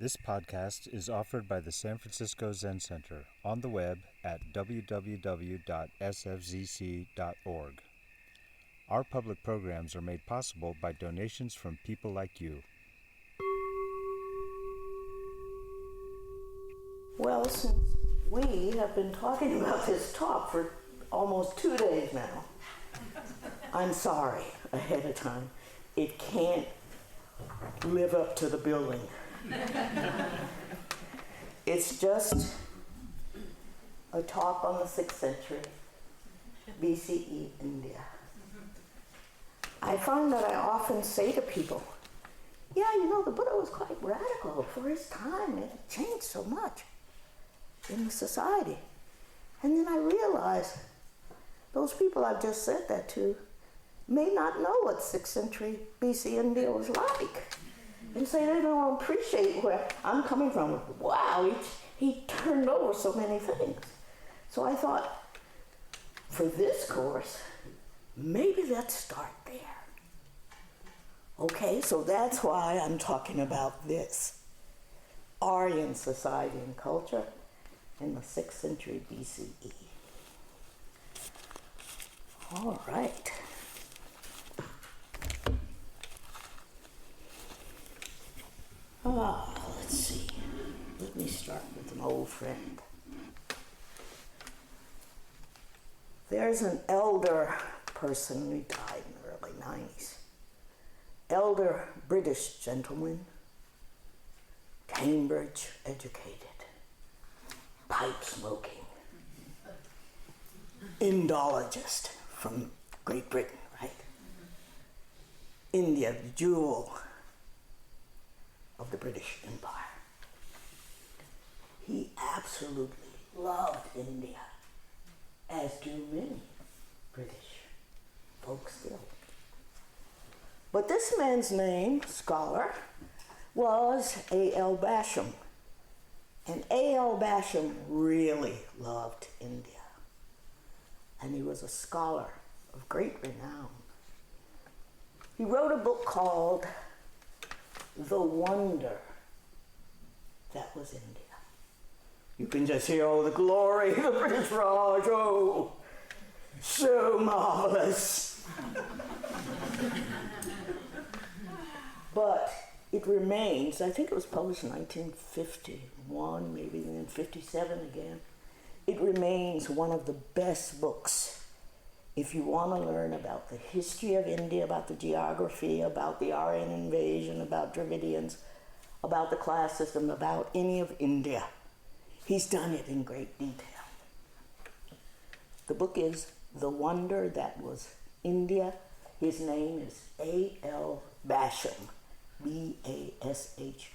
This podcast is offered by the San Francisco Zen Center on the web at www.sfzc.org. Our public programs are made possible by donations from people like you. Well, since we have been talking about this talk for almost 2 days now, I'm sorry ahead of time. It can't live up to the billing. It's just a talk on the 6th century, BCE India. I find that I often say to people, yeah, you know, the Buddha was quite radical for his time. It changed so much in the society. And then I realize those people I've just said that to may not know what 6th century BC India was like. And say they don't appreciate where I'm coming from. Wow, he turned over so many things. So I thought, for this course, maybe let's start there. Okay, so that's why I'm talking about this. Aryan society and culture in the 6th century BCE. All right. Let's see. Let me start with an old friend. There's an elder person who died in the early 90s. Elder British gentleman, Cambridge educated, pipe smoking, Indologist from Great Britain, right? India, the jewel of the British Empire. He absolutely loved India, as do many British folks still. But this man's name, scholar, was A.L. Basham. And A.L. Basham really loved India. And he was a scholar of great renown. He wrote a book called The Wonder That Was India. You can just hear, oh, the glory of the British Raj, oh, so marvelous. But it remains, I think it was published in 1951, maybe then 57 again. It remains one of the best books if you want to learn about the history of India, about the geography, about the Aryan invasion, about Dravidians, about the class system, about any of India. He's done it in great detail. The book is The Wonder That Was India. His name is A.L. Basham, B-A-S-H-A-M.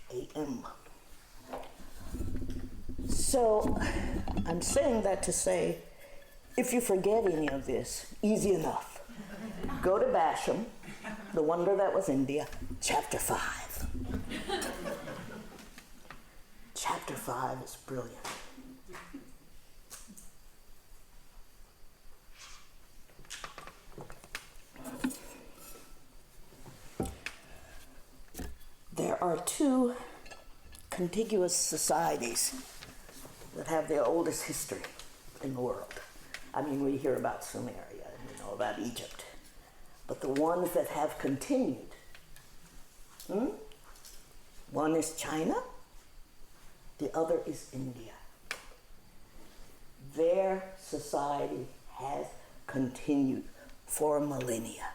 So I'm saying that to say, if you forget any of this, easy enough. Go to Basham, The Wonder That Was India, chapter 5. Chapter 5 is brilliant. There are two contiguous societies that have the oldest history in the world. I mean, we hear about Sumeria and we know about Egypt. But the ones that have continued, one is China, the other is India. Their society has continued for millennia.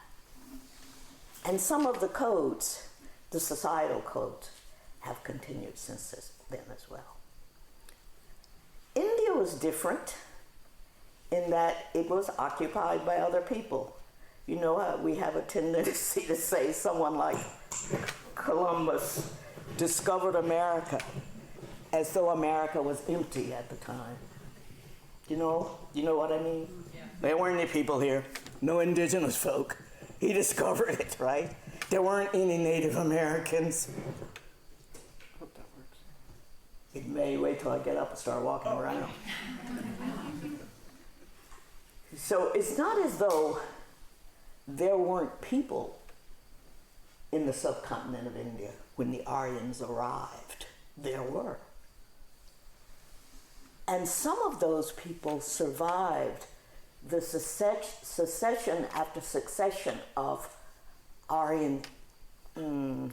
And some of the codes, the societal codes, have continued since then as well. India was different in that it was occupied by other people. You know how we have a tendency to say someone like Columbus discovered America as though America was empty at the time. You know what I mean? Yeah. There weren't any people here, no indigenous folk. He discovered it, right? There weren't any Native Americans. I hope that works. It may. Wait till I get up and start walking around. So it's not as though there weren't people in the subcontinent of India when the Aryans arrived. there were. And some of those people survived the succession after succession of Aryan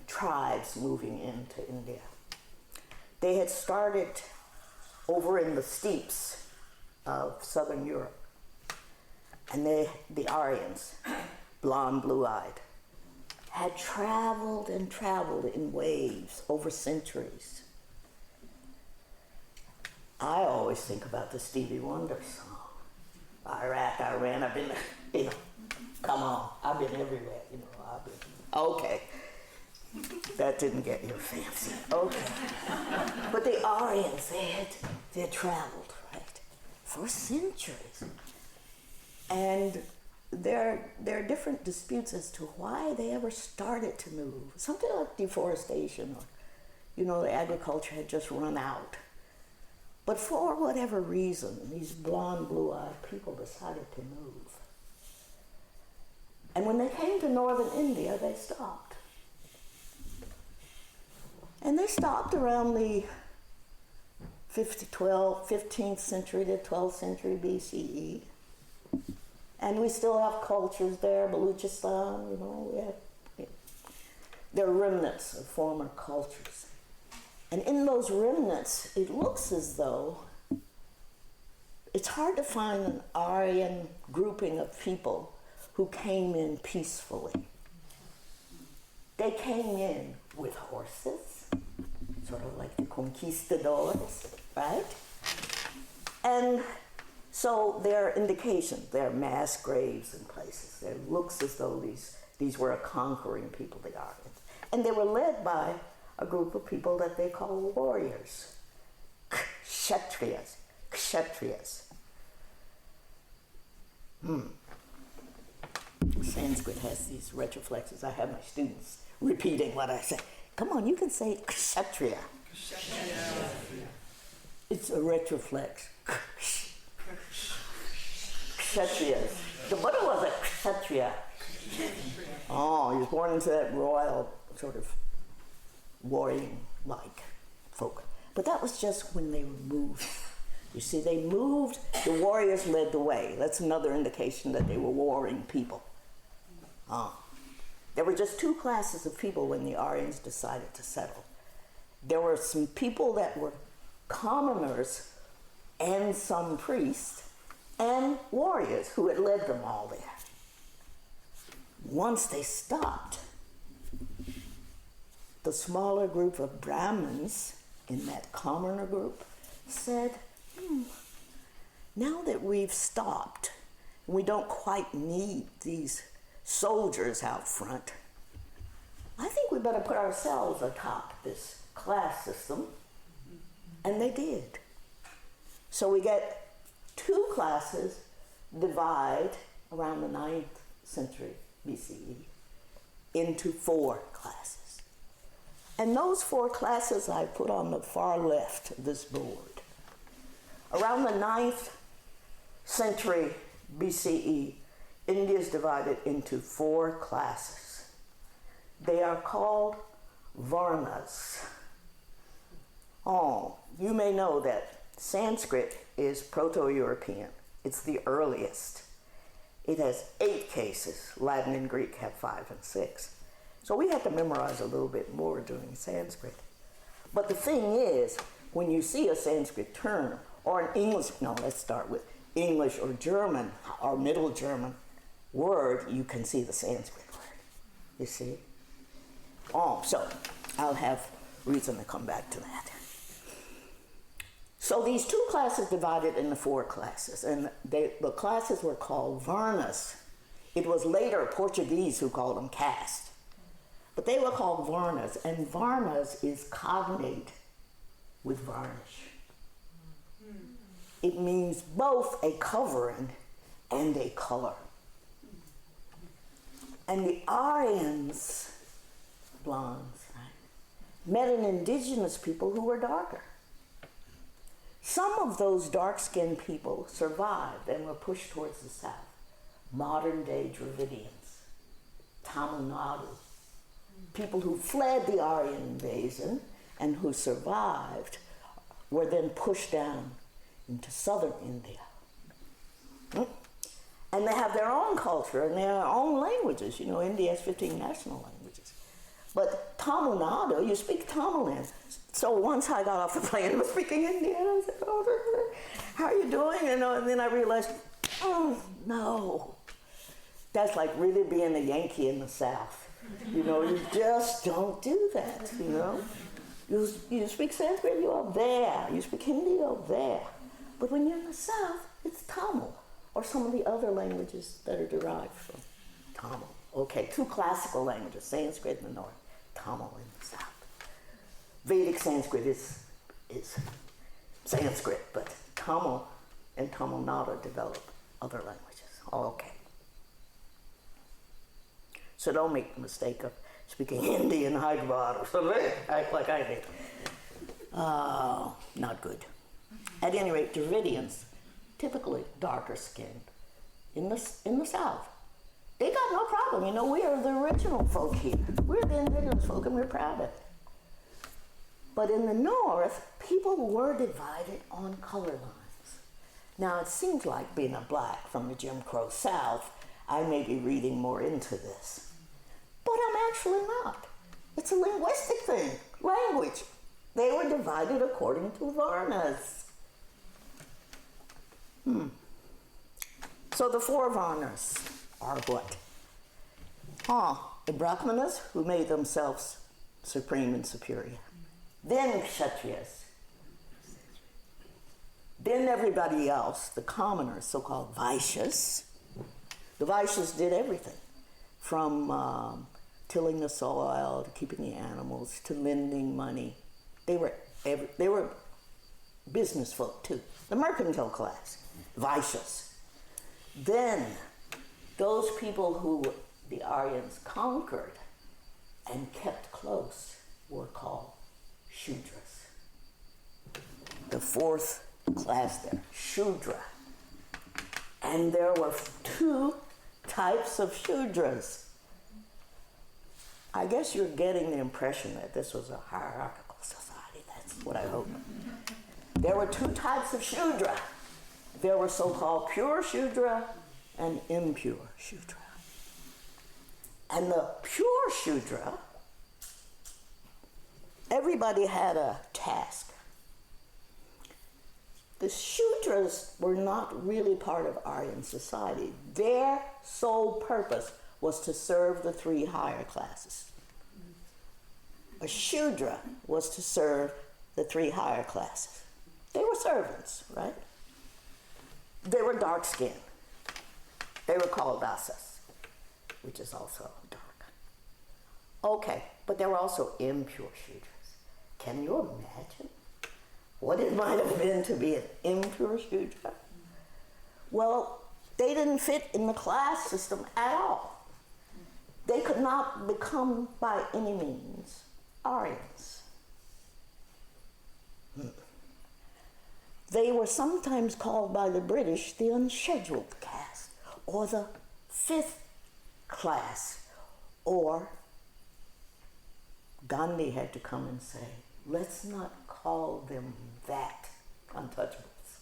tribes moving into India. They had started over in the steppes of southern Europe. And the Aryans, blonde, blue-eyed, had traveled and traveled in waves over centuries. I always think about the Stevie Wonder song. Iraq, Iran, I've been, come on, I've been everywhere, I've been, okay. That didn't get your fancy, okay. But the Aryans, they had traveled, right, for centuries. And there are different disputes as to why they ever started to move. Something like deforestation, or, the agriculture had just run out. But for whatever reason, these blonde, blue-eyed people decided to move. And when they came to northern India, they stopped. And they stopped around the 15th century to 12th century BCE. And we still have cultures there, Baluchistan, there are remnants of former cultures. And in those remnants, it looks as though it's hard to find an Aryan grouping of people who came in peacefully. They came in with horses, sort of like the conquistadors, right? And so there are indications, there are mass graves in places. It looks as though these were a conquering people, the Aryans. And they were led by a group of people that they call warriors, kshatriyas. Sanskrit has these retroflexes. I have my students repeating what I say. Come on, you can say kshatriya. It's a retroflex. Kshatriyas. The Buddha was a kshatriya. Oh, he was born into that royal sort of warring-like folk. But that was just when they moved. You see, they moved, the warriors led the way. That's another indication that they were warring people. There were just two classes of people when the Aryans decided to settle. There were some people that were commoners and some priests and warriors who had led them all there. Once they stopped, the smaller group of Brahmins in that commoner group said, now that we've stopped, we don't quite need these soldiers out front, I think we better put ourselves atop this class system. And they did. So we get two classes divide around the 9th century BCE into 4 classes. And those 4 classes I put on the far left of this board. Around the 9th century BCE, India is divided into 4 classes. They are called Varnas. Oh, you may know that Sanskrit is Proto-European. It's the earliest. It has 8 cases. Latin and Greek have 5 and 6. So we had to memorize a little bit more doing Sanskrit. But the thing is, when you see a Sanskrit term, or an English, no, let's start with English or German, or Middle German word, you can see the Sanskrit word. You see? Oh, so I'll have reason to come back to that. So these 2 classes divided into 4 classes, and the classes were called Varnas. It was later Portuguese who called them caste. But they were called Varnas, and Varnas is cognate with varnish. It means both a covering and a color. And the Aryans, blondes, right, met an indigenous people who were darker. Some of those dark-skinned people survived and were pushed towards the south. Modern-day Dravidians, Tamil Nadu, people who fled the Aryan invasion and who survived were then pushed down into southern India. And they have their own culture and their own languages. You know, India has 15 national languages. But Tamil Nadu, you speak Tamil in. So once I got off the plane, I was speaking Indian. I said, oh, how are you doing? You know, and then I realized, oh, no. That's like really being a Yankee in the South. You know, you just don't do that, you know. You speak Sanskrit, you're there. You speak Hindi, you're there. But when you're in the South, it's Tamil, or some of the other languages that are derived from Tamil. Okay, two classical languages, Sanskrit in the north, Tamil in the south. Vedic Sanskrit is Sanskrit, but Tamil and Tamil Nadu develop other languages. Okay. So don't make the mistake of speaking Hindi in Hyderabad or something like I did. Not good. At any rate, Dravidians, typically darker skinned, in the South, they got no problem. You know, we are the original folk here. We're the indigenous folk and we're proud of it. But in the North, people were divided on color lines. Now, it seems like being a black from the Jim Crow South, I may be reading more into this. But I'm actually not. It's a linguistic thing, language. They were divided according to Varnas. So the four Varnas are what? The Brahmanas, who made themselves supreme and superior. Then Kshatriyas. Then everybody else, the commoners, so-called Vaishyas. The Vaishyas did everything, from tilling the soil, to keeping the animals, to lending money. They were business folk too, the mercantile class, Vaishyas. Then those people who the Aryans conquered and kept close were called Shudras. The fourth class there, Shudra. And there were two types of Shudras. I guess you're getting the impression that this was a hierarchical society. That's what I hope. There were two types of Shudra. There were so-called pure Shudra and impure Shudra. And the pure Shudra, everybody had a task. The Shudras were not really part of Aryan society. Their sole purpose was to serve the three higher classes. A Shudra was to serve the three higher classes. They were servants, right? They were dark-skinned. They were called dasas, which is also dark. Okay, but there were also impure Shudras. Can you imagine what it might have been to be an impure Shudra? Well, they didn't fit in the class system at all. They could not become by any means Aryans. They were sometimes called by the British the unscheduled caste, or the fifth class, or Gandhi had to come and say, let's not call them that, untouchables,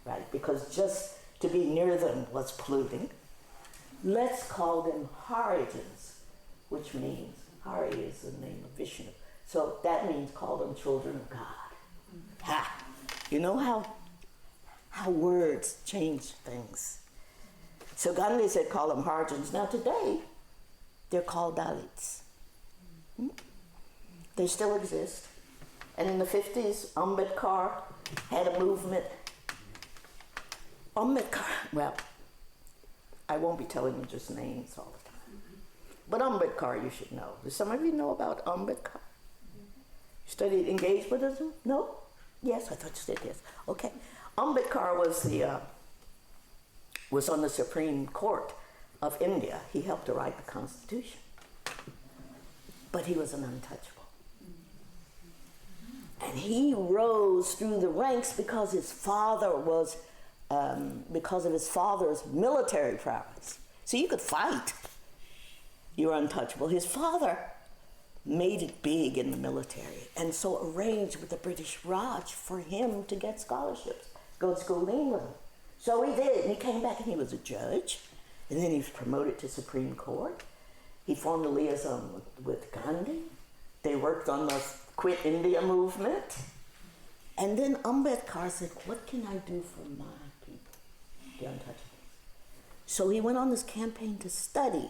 right? Because just to be near them was polluting. Let's call them Harijans, which means, Hari is the name of Vishnu. So that means call them children of God. Ha! You know how words change things. So Gandhi said call them Harijans. Now today, they're called Dalits. They still exist. And in the 50s, Ambedkar had a movement. Ambedkar, well, I won't be telling you just names all the time. But Ambedkar you should know. Do some of you know about Ambedkar? You studied engaged Buddhism? No? Yes, I thought you said yes. Okay. Ambedkar was on the Supreme Court of India. He helped to write the Constitution. But he was an untouchable. And he rose through the ranks because his father was, because of his father's military prowess. So you could fight. You were untouchable. His father made it big in the military, and so arranged with the British Raj for him to get scholarships, go to school in England. So he did, and he came back and he was a judge, and then he was promoted to Supreme Court. He formed a liaison with Gandhi. They worked on the Quit India movement. And then Ambedkar said, what can I do for my people, the untouchables? So he went on this campaign to study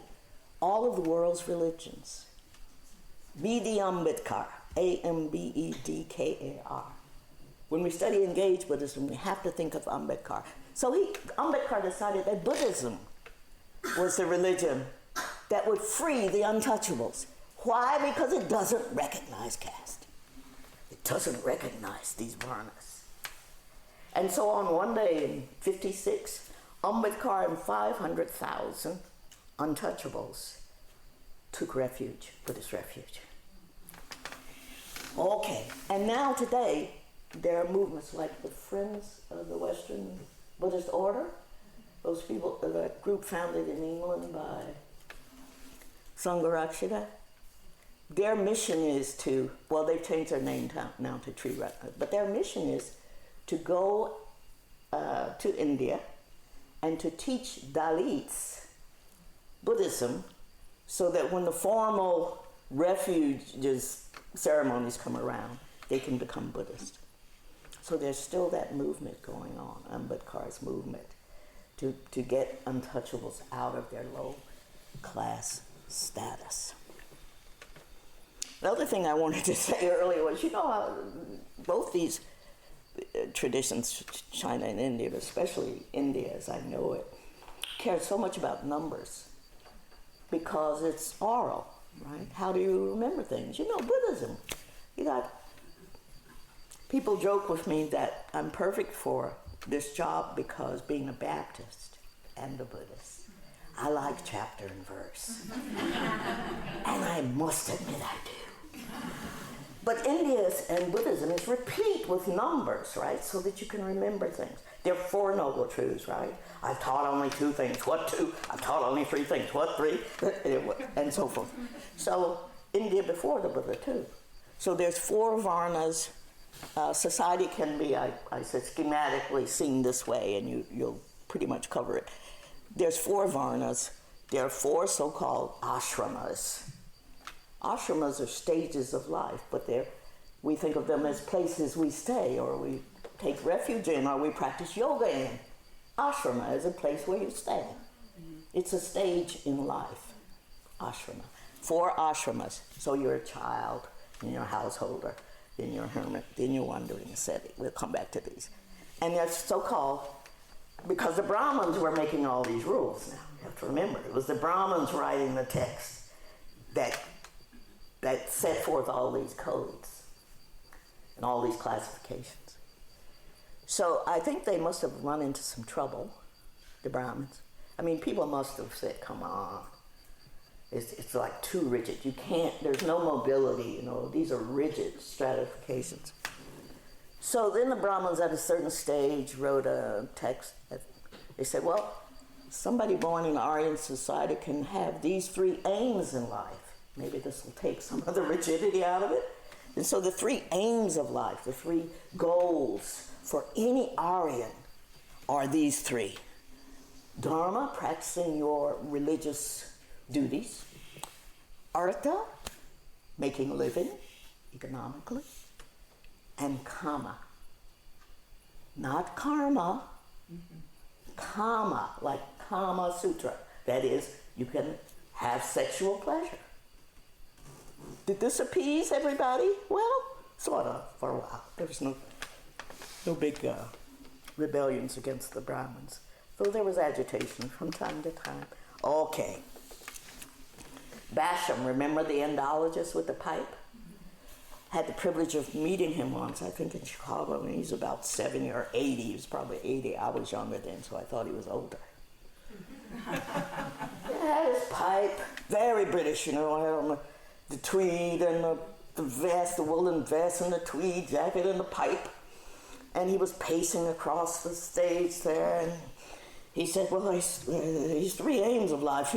all of the world's religions. B.D. Ambedkar, Ambedkar. When we study engaged Buddhism, we have to think of Ambedkar. So Ambedkar decided that Buddhism was the religion that would free the untouchables. Why? Because it doesn't recognize caste. It doesn't recognize these varnas. And so on one day in 56, Ambedkar and 500,000 untouchables took refuge, Buddhist refuge. Okay, and now today, there are movements like the Friends of the Western Buddhist Order. Those people, that group founded in England by Sangharakshita. Their mission is to, well, they've changed their name now to Tree Ratna, but their mission is to go to India and to teach Dalits Buddhism so that when the formal refuges ceremonies come around, they can become Buddhist. So there's still that movement going on, Ambedkar's movement, to get untouchables out of their low class status. The other thing I wanted to say earlier was, you know how both these traditions, China and India, but especially India as I know it, care so much about numbers because it's oral, right? How do you remember things? You know, Buddhism, you got, people joke with me that I'm perfect for this job because being a Baptist and a Buddhist, I like chapter and verse. And I must admit I do. But India and Buddhism is replete with numbers, right? So that you can remember things. There are 4 noble truths, right? I've taught only 2 things. What 2? I've taught only 3 things. What 3? And so forth. So India before the Buddha too. So there's 4 varnas. Society can be, I said, schematically seen this way, and you'll pretty much cover it. There's 4 varnas. There are 4 so-called ashramas. Ashramas are stages of life, but we think of them as places we stay, or we take refuge in, or we practice yoga in. Ashrama is a place where you stay. It's a stage in life, ashrama. 4 ashramas. So you're a child, then you're a householder, then you're a hermit, then you're wandering ascetic. We'll come back to these. And they're so-called because the Brahmins were making all these rules now. You have to remember, it was the Brahmins writing the text that set forth all these codes and all these classifications. So I think they must have run into some trouble, the Brahmins. I mean, people must have said, come on, it's like too rigid. You can't, there's no mobility, you know, these are rigid stratifications. So then the Brahmins at a certain stage wrote a text. They said, well, somebody born in Aryan society can have these 3 aims in life. Maybe this will take some of the rigidity out of it. And so the 3 aims of life, the 3 goals for any Aryan are these 3. Dharma, practicing your religious duties. Artha, making a living economically. And kama. Not karma. Kama, like Kama Sutra. That is, you can have sexual pleasure. Did this appease everybody? Well, sort of, for a while. There was no big rebellions against the Brahmins. So there was agitation from time to time. Okay. Basham, remember the Indologist with the pipe? Had the privilege of meeting him once, I think in Chicago, when he was about 70 or 80. He was probably 80. I was younger then, so I thought he was older. He had his pipe, very British, you know, had on the tweed and the vest, the woolen vest and the tweed jacket and the pipe. And he was pacing across the stage there, and he said, well, these three aims of life,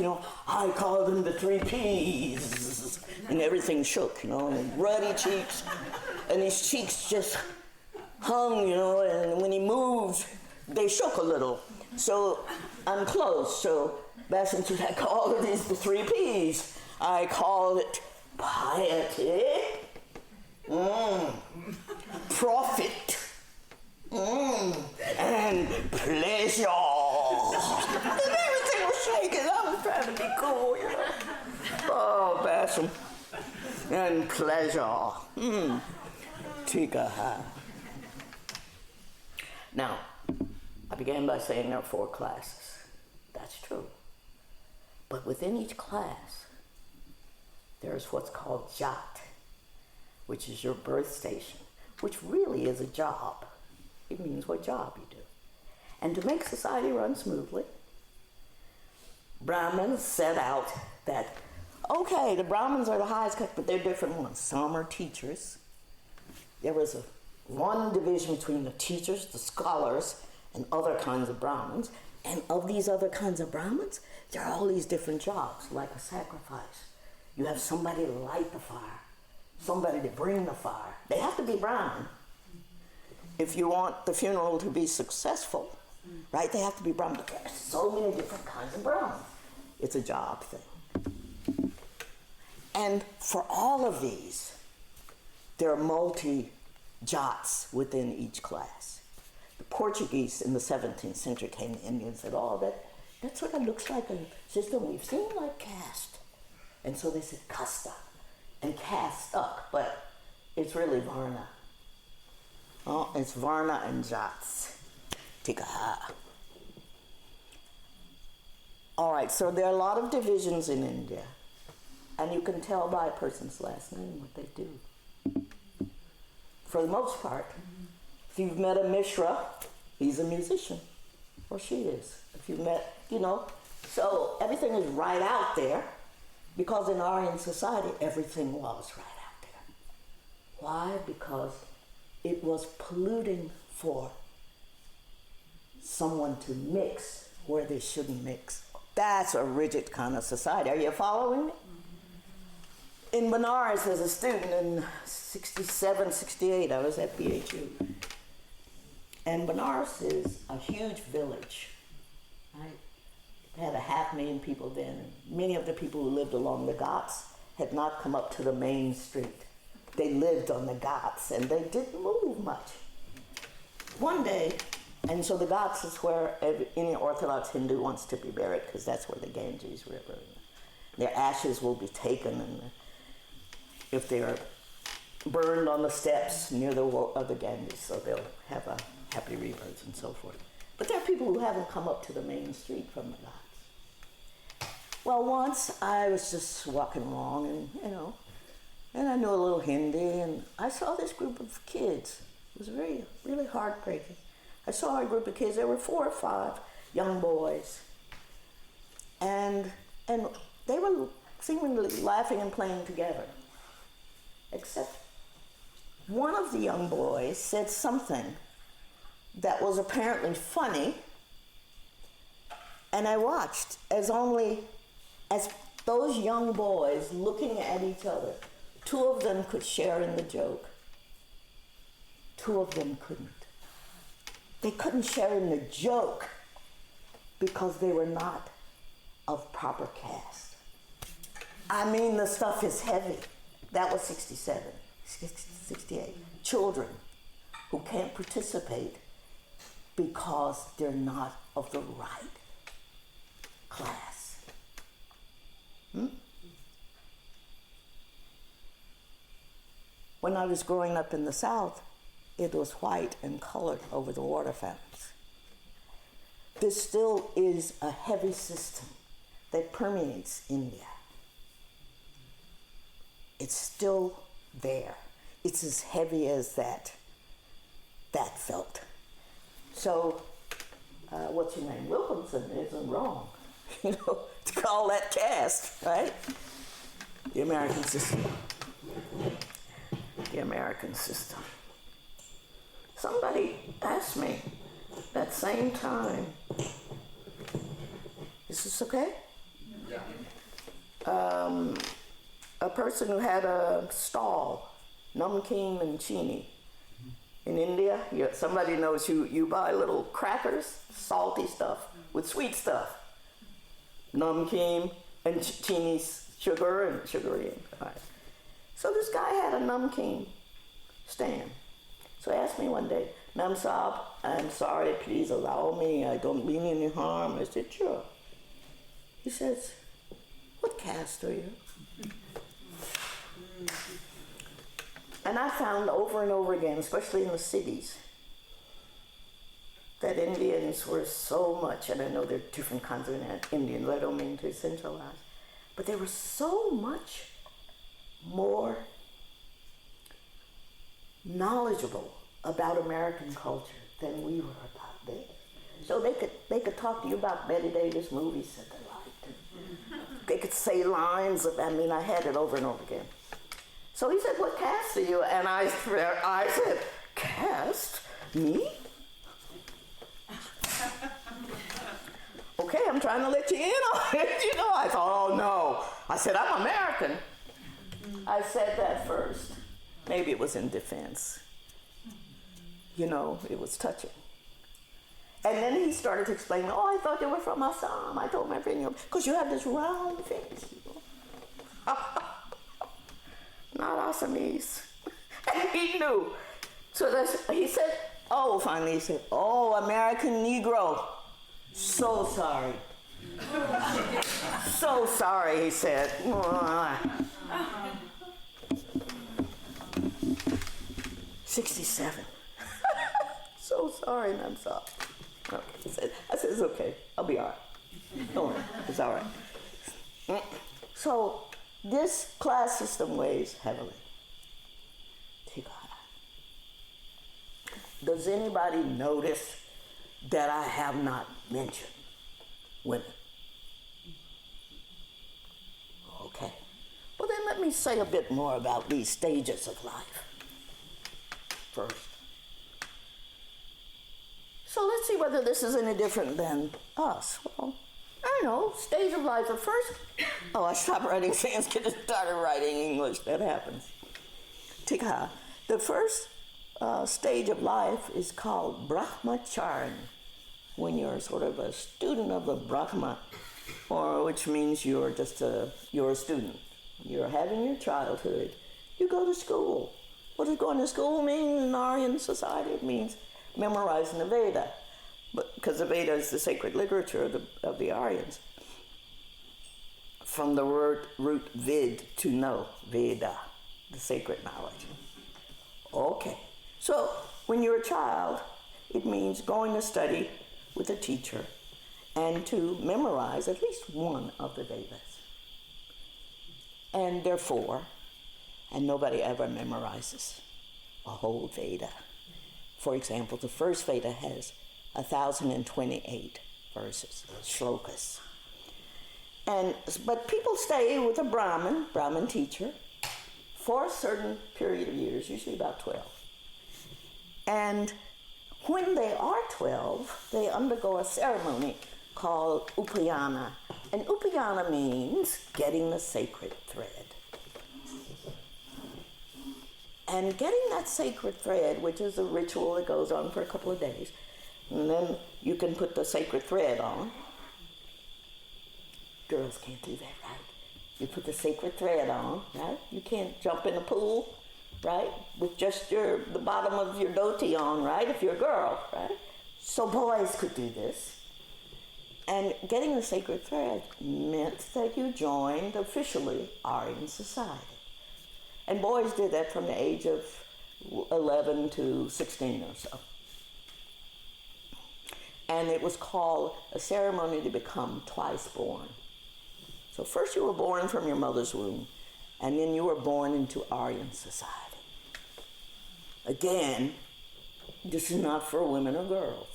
I call them the three P's. And everything shook, and ruddy cheeks. And his cheeks just hung, and when he moved, they shook a little. So I'm close. So Zenshinji, I call it the three P's. I call it piety, profit, and pleasure. And everything was shaking. I was trying to be cool, Oh, Bassam. And pleasure. Tikaha. Now, I began by saying there are 4 classes. That's true. But within each class, there's what's called jat, which is your birth station, which really is a job. It means what job you do. And to make society run smoothly, Brahmins set out that, okay, the Brahmins are the highest class, but they're different ones. Some are teachers. There was one division between the teachers, the scholars, and other kinds of Brahmins. And of these other kinds of Brahmins, there are all these different jobs, like a sacrifice. You have somebody to light the fire, somebody to bring the fire. They have to be Brahmin. If you want the funeral to be successful, right, they have to be Brahmin. There are so many different kinds of Brahmins. It's a job thing. And for all of these, there are multi-jats within each class. The Portuguese in the 17th century came to India and said, that sort of looks like a system we've seen, like caste. And so they said kasta, and caste stuck, but it's really varna. Oh, it's varna and jats. Tikaha. All right, so there are a lot of divisions in India, and you can tell by a person's last name what they do. For the most part, if you've met a Mishra, he's a musician, or she is. If you've met, so everything is right out there, because in Aryan society, everything was right out there. Why? Because it was polluting for someone to mix where they shouldn't mix. That's a rigid kind of society. Are you following me? In Benares, as a student in 67, 68, I was at BHU. And Benares is a huge village, right? It had 500,000 people then. Many of the people who lived along the Ghats had not come up to the main street. They lived on the Ghats, and they didn't move much. One day, and so the Ghats is where any Orthodox Hindu wants to be buried, because that's where the Ganges River, their ashes will be taken, and if they're burned on the steps near the Ganges, so they'll have a happy rebirth and so forth. But there are people who haven't come up to the main street from the Ghats. Well, once I was just walking along, and I knew a little Hindi, and I saw this group of kids. It was really heartbreaking. I saw a group of kids. There were 4 or 5 young boys, and they were seemingly laughing and playing together. Except one of the young boys said something that was apparently funny, and I watched as those young boys looking at each other, 2 of them could share in the joke. 2 of them couldn't. They couldn't share in the joke because they were not of proper caste. I mean, the stuff is heavy. That was 67, 68. Children who can't participate because they're not of the right class. When I was growing up in the South, it was white and colored over the water fountains. This still is a heavy system that permeates India. It's still there. It's as heavy as that felt. So, what's your name? Wilkinson isn't wrong, to call that caste, right? The American system. The American system. Somebody asked me that same time, Is this okay? A person who had a stall, namkeen and chini. In India, somebody knows you buy little crackers, salty stuff, with sweet stuff. Namkeen and chini, sugar and sugary. All right. So this guy had a namkeen stand. So he asked me one day, Ma'am Saab, I'm sorry, please allow me, I don't mean any harm. I said, sure. He says, what caste are you? And I found over and over again, especially in the cities, that Indians were so much, and I know there are different kinds of Indians, I don't mean to essentialize, but they were so much more knowledgeable about American culture than we were about theirs. So they could talk to you about Betty Davis movies that they liked. They could say lines of, I mean, I had it over and over again. So he said, what caste are you? And I said, caste? Me? Okay, I'm trying to let you in on it. You know, I thought, oh no. I said, I'm American. I said that first. Maybe it was in defense. You know, it was touching. And then he started to explain, oh, I thought they were from Assam. I told my friend, because you have this round face. Not Assamese. And he knew. So he said, oh, finally he said, oh, American Negro. So sorry. So sorry, he said. 67. So sorry, and I'm sorry. Okay. I said, it's okay. I'll be all right. Don't worry. It's all right. So this class system weighs heavily. Does anybody notice that I have not mentioned women? Okay. Well, then let me say a bit more about these stages of life first. So let's see whether this is any different than us. Well, I don't know, stage of life. The first, I stopped writing Sanskrit and started writing English. That happens. Tikha. The first stage of life is called brahmacharya, when you're sort of a student of the Brahma, or which means you're a student. You're having your childhood. You go to school. What does going to school mean in Aryan society? It means memorizing the Veda, because the Veda is the sacred literature of the Aryans. From the root vid, to know, Veda, the sacred knowledge. Okay. So when you're a child, it means going to study with a teacher and to memorize at least one of the Vedas. And therefore, and nobody ever memorizes a whole Veda. For example, the first Veda has 1,028 verses, shlokas. But people stay with a Brahmin teacher, for a certain period of years, usually about 12. And when they are 12, they undergo a ceremony called upayana. And upayana means getting the sacred thread. And getting that sacred thread, which is a ritual that goes on for a couple of days, and then you can put the sacred thread on. Girls can't do that, right? You put the sacred thread on, right? You can't jump in a pool, right? With just the bottom of your dhoti on, right? If you're a girl, right? So boys could do this. And getting the sacred thread meant that you joined officially Aryan society. And boys did that from the age of 11 to 16 or so. And it was called a ceremony to become twice born. So first you were born from your mother's womb, and then you were born into Aryan society. Again, this is not for women or girls.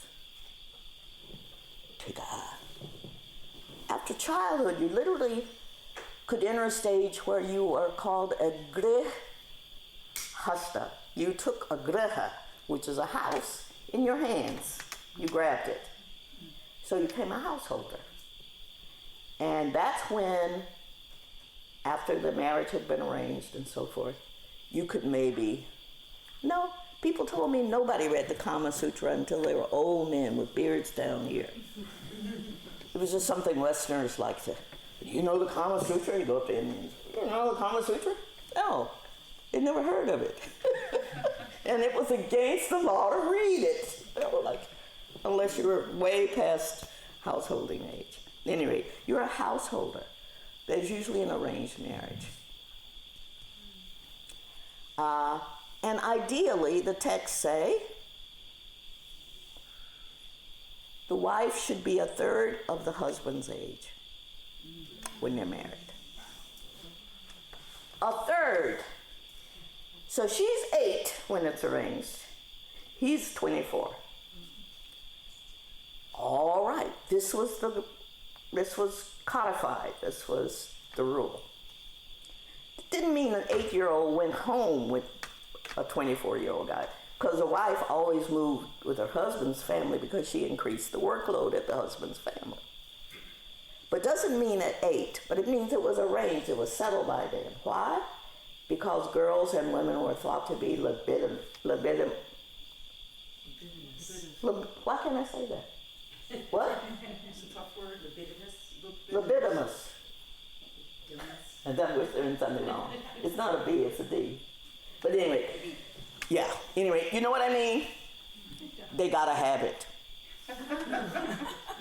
After childhood, you literally could enter a stage where you were called a grihasta. You took a griha, which is a house, in your hands. You grabbed it. So you became a householder. And that's when, after the marriage had been arranged and so forth, you could maybe, no, people told me nobody read the Kama Sutra until they were old men with beards down here. It was just something Westerners liked to. You know the Kama Sutra? You go up to Indians. You know the Kama Sutra? No, they never heard of it. And it was against the law to read it. They were like, unless you were way past householding age. At any rate, you're a householder. There's usually an arranged marriage. And ideally, the texts say, the wife should be a third of the husband's age when they're married. A third. So she's 8 when it's arranged. He's 24. All right, this was codified. This was the rule. It didn't mean an 8-year-old went home with a 24-year-old guy, because the wife always moved with her husband's family because she increased the workload at the husband's family. But doesn't mean at 8, but it means it was arranged, it was settled by then. Why? Because girls and women were thought to be why can't I say that? What? It's a tough word, Libidinous. And then we're doing something wrong. It's not a B, it's a D. But anyway, yeah. Anyway, you know what I mean? They gotta have it.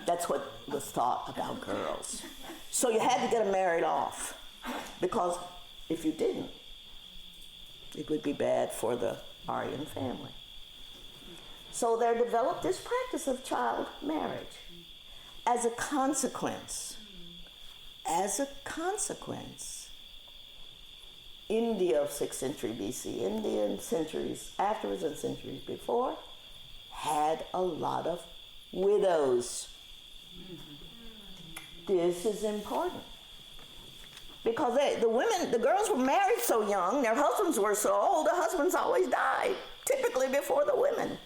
That's what was thought about girls. So you had to get them married off, because if you didn't, it would be bad for the Aryan family. So there developed this practice of child marriage. As a consequence, India of 6th century BC, India and centuries afterwards and centuries before, had a lot of widows. This is important. Because the girls were married so young, their husbands were so old, the husbands always died, typically before the women.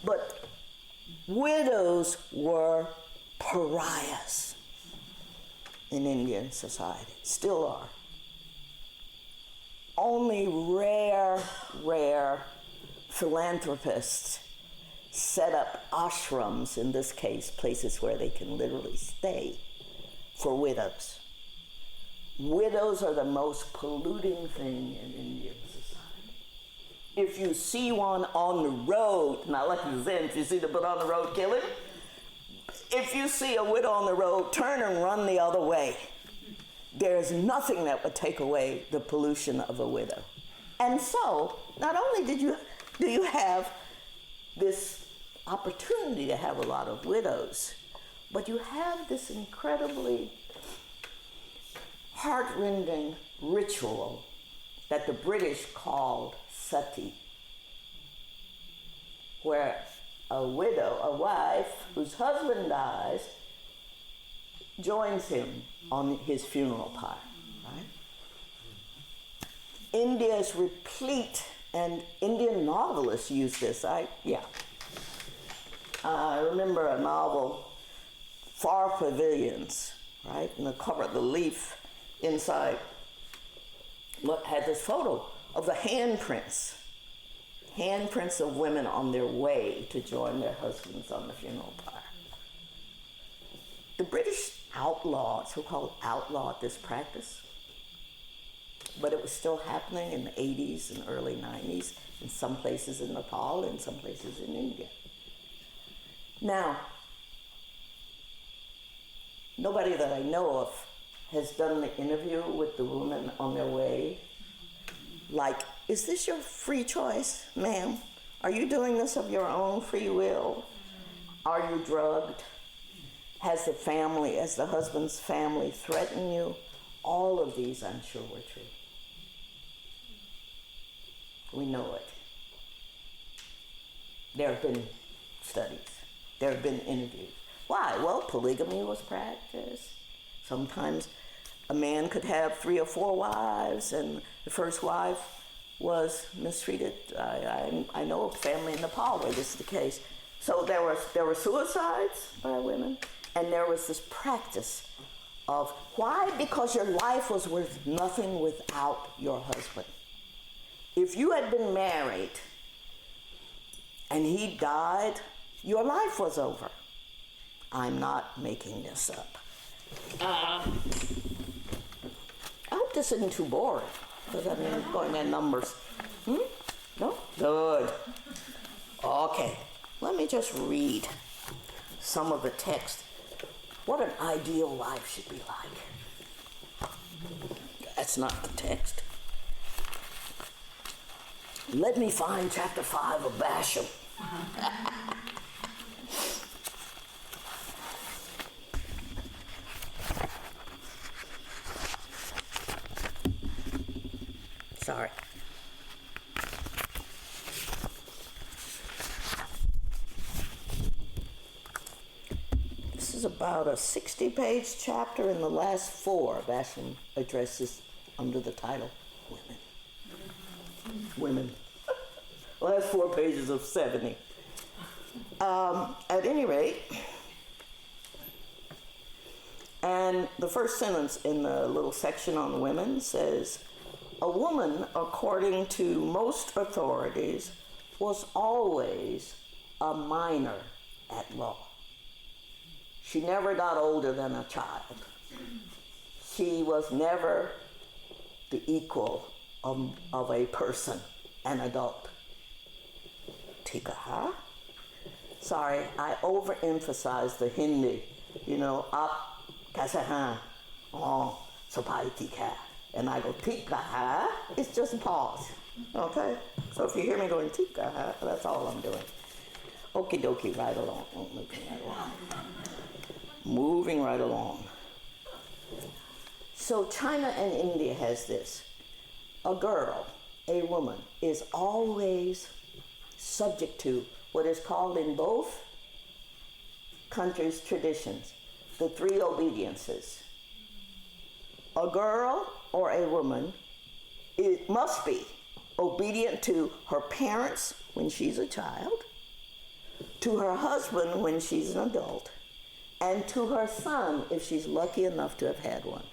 But widows were pariahs in Indian society, still are. Only rare philanthropists set up ashrams, in this case, places where they can literally stay, for widows. Widows are the most polluting thing in Indian society. If you see one on the road, not like the Zen, you see the Buddha on the road killing. If you see a widow on the road, turn and run the other way. There's nothing that would take away the pollution of a widow. And so, not only do you have this opportunity to have a lot of widows, but you have this incredibly heart-rending ritual that the British called sati, where a widow, a wife whose husband dies, joins him on his funeral pyre, right? India is replete, and Indian novelists use this. I remember a novel, Far Pavilions, right? And the cover, the leaf inside, had this photo of the handprints of women on their way to join their husbands on the funeral pyre. The British so-called outlawed this practice, but it was still happening in the 80s and early 90s in some places in Nepal and some places in India. Now, nobody that I know of has done the interview with the women on their way. Like, is this your free choice, ma'am? Are you doing this of your own free will? Are you drugged? Has the husband's family threatened you? All of these, I'm sure, were true. We know it. There have been studies. There have been interviews. Why? Well, polygamy was practiced. Sometimes a man could have 3 or 4 wives, and the first wife was mistreated. I know of a family in Nepal where this is the case. So there were suicides by women. And there was this practice of why? Because your life was worth nothing without your husband. If you had been married and he died, your life was over. I'm not making this up. I hope this isn't too boring, because I mean, going at numbers. No? Good. Okay, let me just read some of the text. What an ideal life should be like. That's not the text. Let me find chapter 5 of Basham. Sorry. This is about a 60-page chapter, and the last 4 Basham addresses under the title Women. Women. Last 4 pages of 70. At any rate, and the first sentence in the little section on women says, a woman, according to most authorities, was always a minor at law. She never got older than a child. She was never the equal of a person, an adult. Tikaha? Sorry, I overemphasize the Hindi. You know, up, kasaha, oh, sapai tika. And I go, tikaha, it's just a pause. Okay? So if you hear me going, tikaha, that's all I'm doing. Okie dokie, right along. Moving right along. Moving right along. So China and India has this. A girl, a woman, is always subject to what is called in both countries' traditions, the 3 obediences. A girl or a woman, it must be obedient to her parents when she's a child, to her husband when she's an adult, and to her son if she's lucky enough to have had one.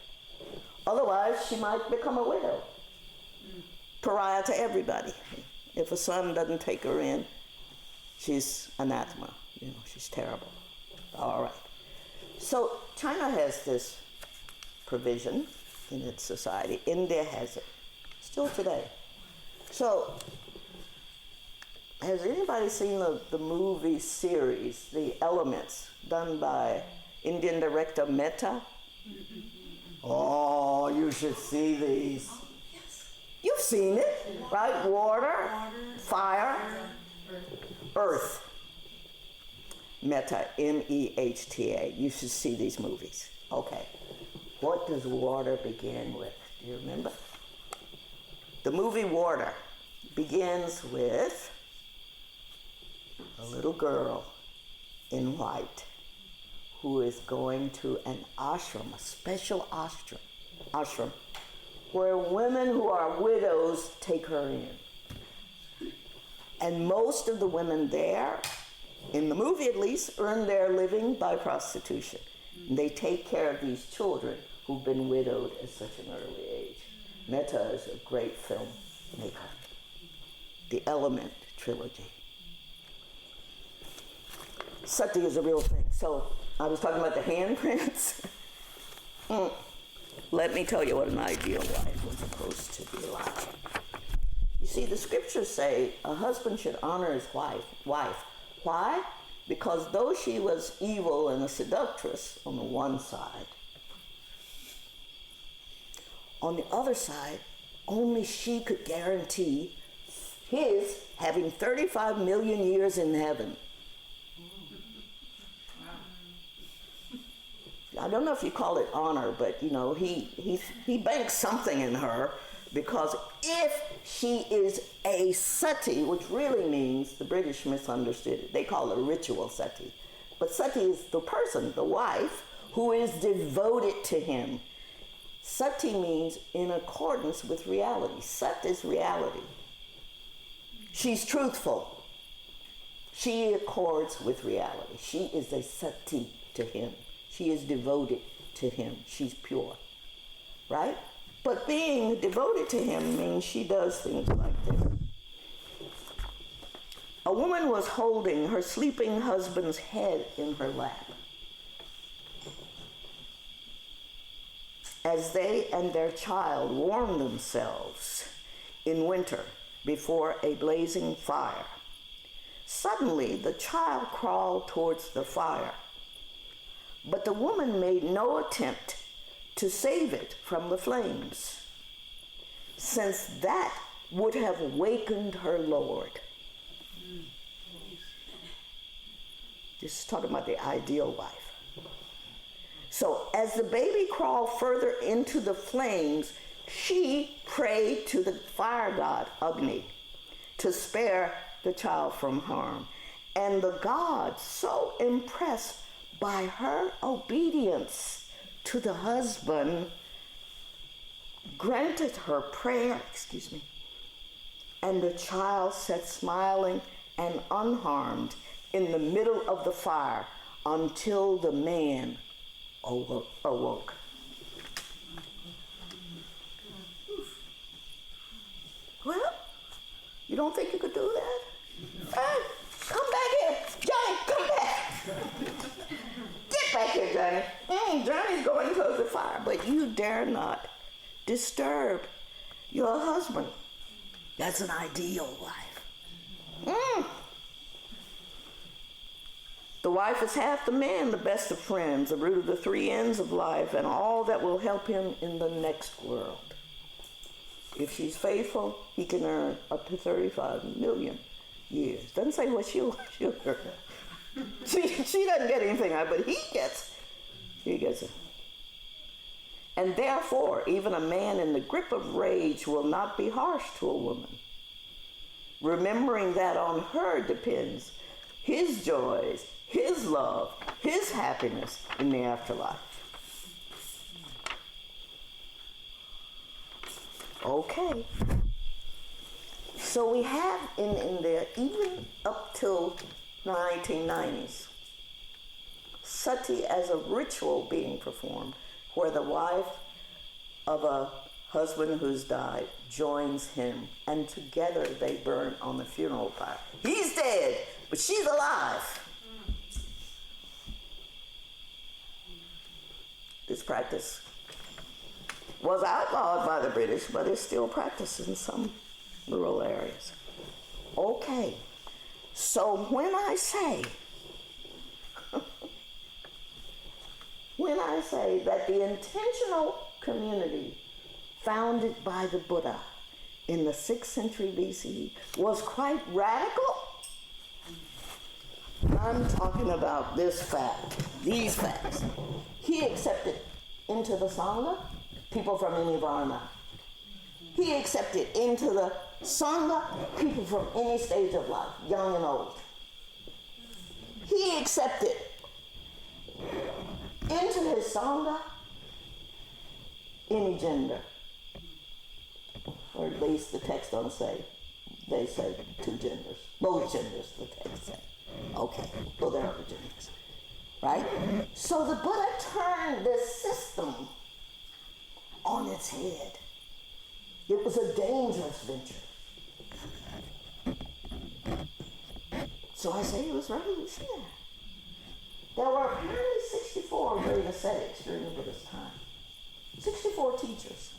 Otherwise, she might become a widow, pariah to everybody. If a son doesn't take her in, she's anathema. You know, she's terrible. All right. So China has this provision in its society. India has it, still today. So, has anybody seen the movie series, The Elements, done by Indian director Mehta? Oh, you should see these. You've seen it, right? Water, fire, earth. Mehta, M-E-H-T-A. You should see these movies. Okay. What does water begin with? Do you remember? The movie Water begins with a little girl in white who is going to an ashram, a special ashram, where women who are widows take her in. And most of the women there, in the movie at least, earn their living by prostitution. And they take care of these children who've been widowed at such an early age. Mehta is a great filmmaker. The Element trilogy. Sati is a real thing. So I was talking about the handprints. Let me tell you what an ideal wife was supposed to be like. You see, the scriptures say a husband should honor his wife. Why? Because though she was evil and a seductress on the one side, on the other side, only she could guarantee his having 35 million years in heaven. I don't know if you call it honor, but you know, he banks something in her, because if she is a sati, which really means, the British misunderstood it, they call it ritual sati. But sati is the person, the wife, who is devoted to him. Sati means in accordance with reality. Sat is reality. She's truthful. She accords with reality. She is a sati to him. She is devoted to him. She's pure, right? But being devoted to him means she does things like this. A woman was holding her sleeping husband's head in her lap as they and their child warmed themselves in winter before a blazing fire. Suddenly, the child crawled towards the fire, but the woman made no attempt to save it from the flames, since that would have wakened her lord. This is talking about the ideal wife. So as the baby crawled further into the flames, she prayed to the fire god, Agni, to spare the child from harm. And the god, so impressed by her obedience to the husband, granted her prayer, and the child sat smiling and unharmed in the middle of the fire until the man awoke. Well, you don't think you could do that? Hey, come back here. Johnny, come back. Get back here, Johnny. Johnny's going towards the fire, but you dare not disturb your husband. That's an ideal wife. The wife is half the man, the best of friends, the root of the three ends of life, and all that will help him in the next world. If she's faithful, he can earn up to 35 million years. Doesn't say what she'll earn. She doesn't get anything out, but he gets it. And therefore, even a man in the grip of rage will not be harsh to a woman, remembering that on her depends his joys, his love, his happiness in the afterlife. Okay. So we have in India, even up till the 1990s, sati as a ritual being performed, where the wife of a husband who's died joins him, and together they burn on the funeral pyre. He's dead, but she's alive. This practice was outlawed by the British, but is still practiced in some rural areas. Okay, so when I say that the intentional community founded by the Buddha in the 6th century BCE was quite radical, I'm talking about this fact, these facts. He accepted into the Sangha people from any Varna. He accepted into the Sangha people from any stage of life, young and old. He accepted into his Sangha any gender. Or at least the text don't say, they say two genders. Both genders, the text said. Okay, well there are other genders. Right? So the Buddha turned this system on its head. It was a dangerous venture. So I say it was revolutionary. There were apparently 64 great ascetics during the Buddha's time. 64 teachers.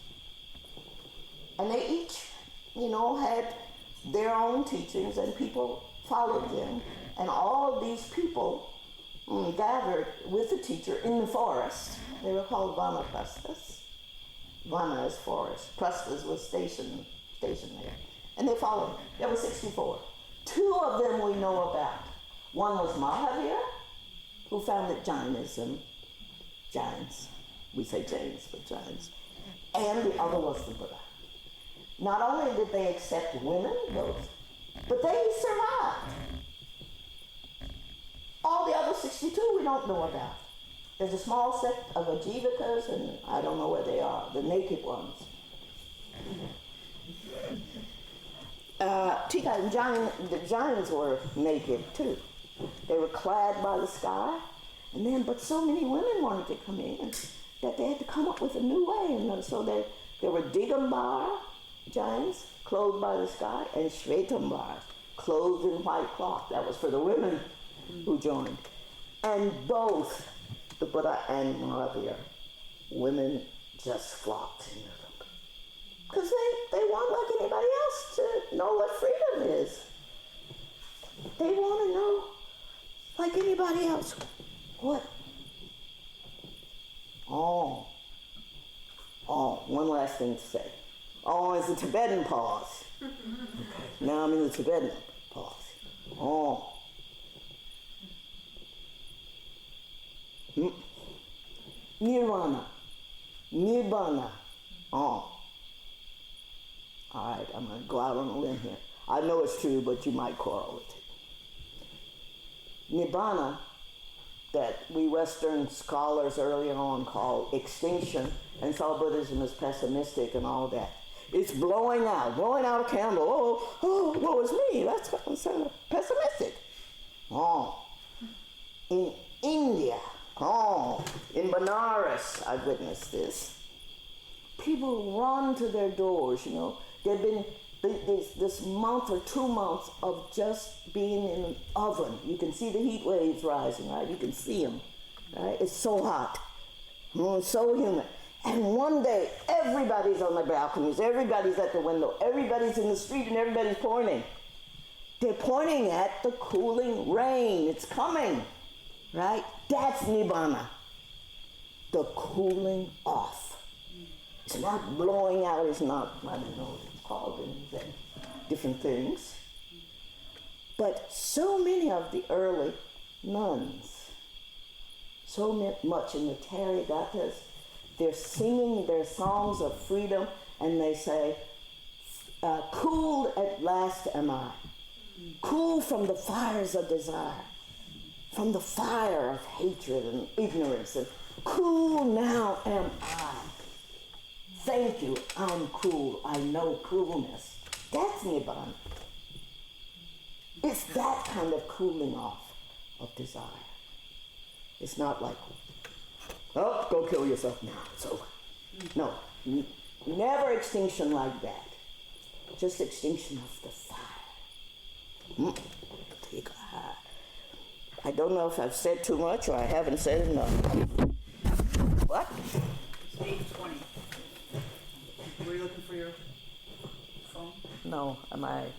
And they each, had their own teachings, and people followed them. And all of these people gathered with the teacher in the forest. They were called vanaprasthas. Vana is forest. Prasthas was station there. And they followed. There were 64. 2 of them we know about. One was Mahavir, who founded Jainism. Jains. We say Jains, but Jains. And the other was the Buddha. Not only did they accept women, but they survived. All the other 62 we don't know about. There's a small sect of Ajivikas, and I don't know where they are, the naked ones. the giants were naked too. They were clad by the sky, but so many women wanted to come in that they had to come up with a new way. And so there were Digambar giants, clothed by the sky, and Shvetambar, clothed in white cloth. That was for the women who joined. And both the Buddha and Mahavir, women just flocked into them. Because they want, like anybody else, to know what freedom is. They want to know, like anybody else, what? One last thing to say. Is the Tibetan pause. Okay. Now I'm in the Tibetan pause. Nirvana. Nibbana. All right, I'm going to go out on a limb here. I know it's true, but you might quarrel with it. Nibbana, that we Western scholars early on called extinction, and saw Buddhism as pessimistic and all that. It's blowing out a candle. Woe is me. That's pessimistic. In India, in Benares, I've witnessed this. People run to their doors, There've been this month or 2 months of just being in an oven. You can see the heat waves rising, right? You can see them, right? It's so hot. It's so humid. And one day, everybody's on the balconies, everybody's at the window, everybody's in the street, and everybody's pointing. They're pointing at the cooling rain. It's coming, right? That's Nibbana, the cooling off. It's not blowing out, it's not, I don't know, cauldrons and different things. But so many of the early nuns, so much in the Therigattas, they're singing their songs of freedom, and they say, cooled at last am I, cool from the fires of desire, from the fire of hatred and ignorance, and cool now am I. Thank you, I'm cool, I know coolness. That's Nibbana. It's that kind of cooling off of desire. It's not like, go kill yourself now, it's over. No, never extinction like that. Just extinction of the fire. Take a high. I don't know if I've said too much or I haven't said enough. What? It's 8:20. Were you looking for your phone? No, am I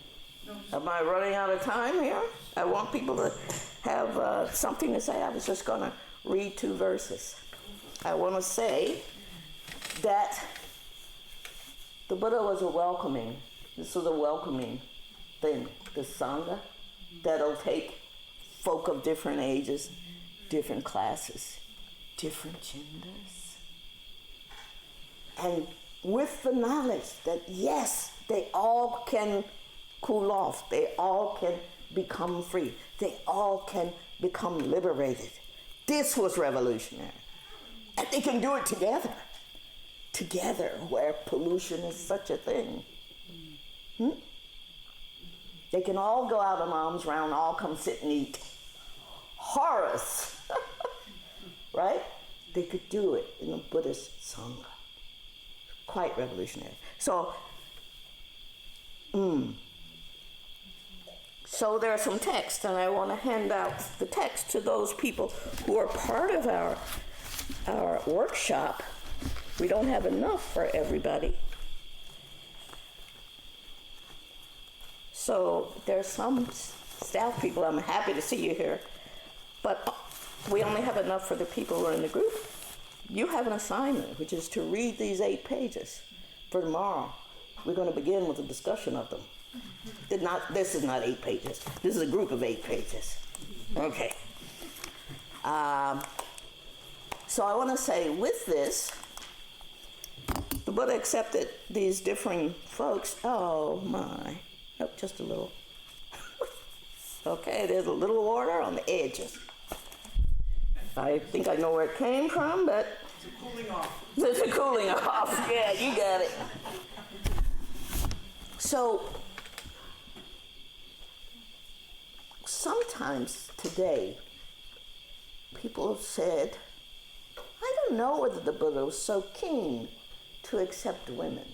running out of time here? I want people to have something to say. I was just going to read 2 verses. I want to say that the Buddha was this was a welcoming thing, the Sangha, that'll take folk of different ages, different classes, different genders. And with the knowledge that yes, they all can cool off, they all can become free, they all can become liberated. This was revolutionary. And they can do it together, where pollution is such a thing. They can all go out on arms round, all come sit and eat. Horus, right? They could do it in the Buddhist Sangha. Quite revolutionary. So there are some texts, and I want to hand out the text to those people who are part of our workshop. We don't have enough for everybody. So there's some staff people, I'm happy to see you here, but we only have enough for the people who are in the group. You have an assignment, which is to read these 8 pages for tomorrow. We're going to begin with a discussion of them. This is not 8 pages. This is a group of 8 pages. Okay. So I want to say with this, the Buddha accepted these differing folks. Oh my. Oh, just a little. Okay, there's a little water on the edges. I think I know where it came from, but It's a cooling off. it's a cooling off. Yeah, you got it. So sometimes today, people have said, I don't know whether the Buddha was so keen to accept women.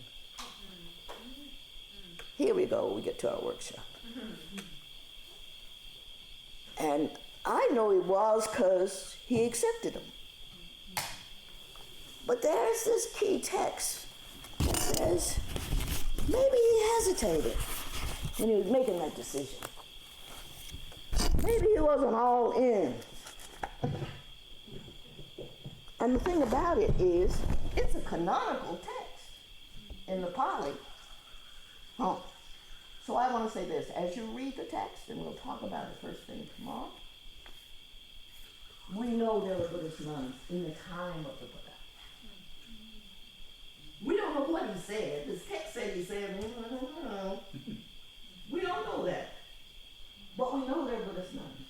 Here we go, we get to our workshop. And I know he was because he accepted them. But there's this key text that says maybe he hesitated when he was making that decision. Maybe he wasn't all in. And the thing about it is, it's a canonical text in the Pali. So I want to say this, as you read the text, and we'll talk about it first thing tomorrow, we know there were Buddhist nuns in the time of the Buddha. We don't know what he said. This text said he said, we don't know that. But we know they're Buddhist nuns.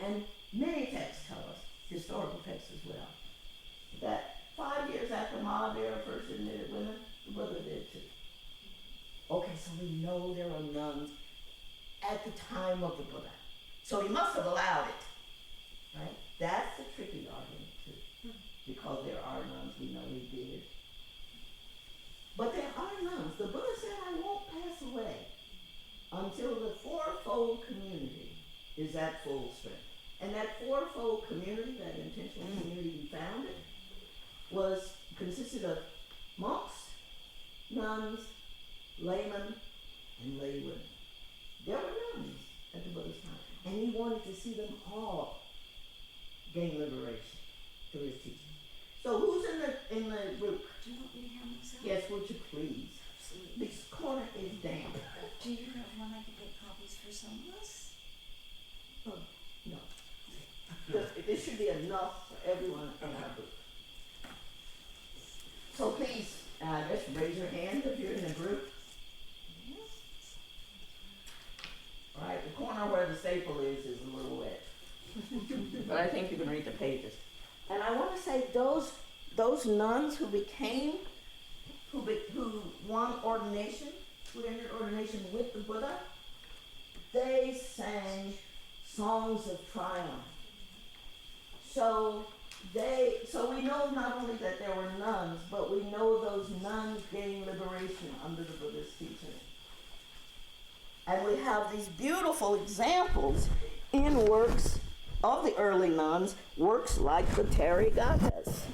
And many texts tell us, historical texts as well, that 5 years after Mahavira first admitted women, the Buddha did too. Okay, so we know there are nuns at the time of the Buddha. So he must have allowed it, right? That's the tricky argument too, because there are nuns, we know he did. But there are nuns. The Buddha said, I won't pass away until the fourfold community is at full strength. And that fourfold community, that intentional community he founded, consisted of monks, nuns, laymen, and lay women. There were nuns at the Buddha's time. And he wanted to see them all gain liberation through his teachings. So who's in the group? Do you want me to hand this out? Yes, would you please? Absolutely. This corner is damp. Do you want I could get copies for some of us? Oh, no. This should be enough for everyone in our group. So please, just raise your hand if you're in a group. All right, the corner where the staple is a little wet. But I think you can read the pages. And I want to say those nuns who won ordination, who entered ordination with the Buddha, they sang songs of triumph. So we know not only that there were nuns, but we know those nuns gained liberation under the Buddhist teaching. And we have these beautiful examples in works of the early nuns, works like the Therigattas.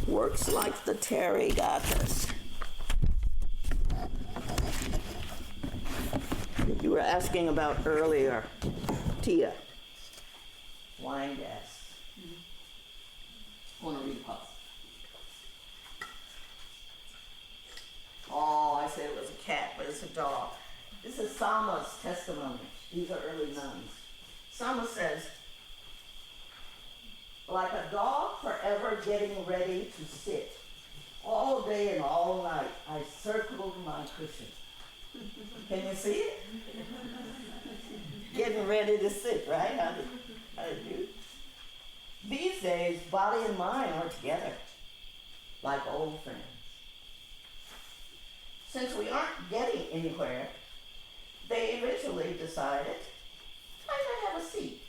Works like the Therigattas. You were asking about earlier, Tia. Wine gas. I want to read puff. Oh, I said it was a cat, but it's a dog. This is Sama's testimony. These are early nuns. Sama says, like a dog forever getting ready to sit, all day and all night, I circled my cushion. Can you see it? Getting ready to sit, right? How did you? These days, body and mind are together, like old friends. Since we aren't getting anywhere, they eventually decided, why not have a seat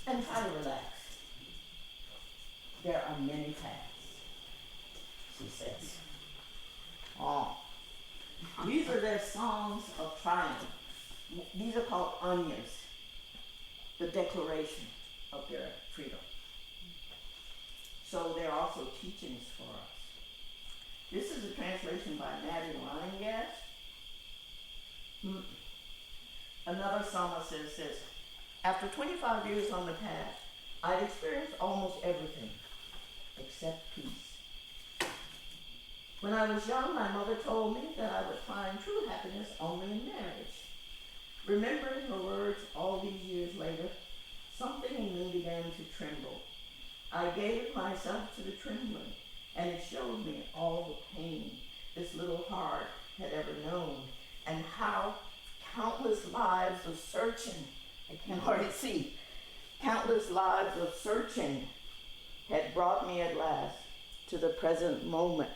and try to relax? There are many paths, she says. Oh, these are their songs of triumph. These are called anyas, the declaration of their freedom. So they're also teachings for us. This is a translation by Maddie Reingas. Another Sama says this, after 25 years on the path, I'd experienced almost everything except peace. When I was young, my mother told me that I would find true happiness only in marriage. Remembering her words all these years later, something in me began to tremble. I gave myself to the trembling, and it showed me all the pain this little heart had ever known, and how countless lives of searching, I can hardly see, countless lives of searching had brought me at last to the present moment,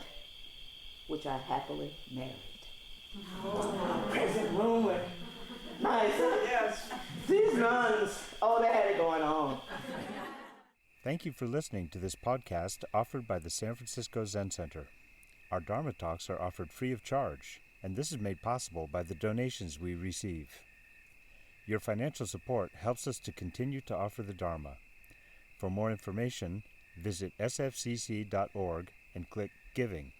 which I happily married. Present moment. Nice. Yes. These nuns, oh, they had it going on. Thank you for listening to this podcast offered by the San Francisco Zen Center. Our Dharma talks are offered free of charge, and this is made possible by the donations we receive. Your financial support helps us to continue to offer the Dharma. For more information, visit sfcc.org and click Giving.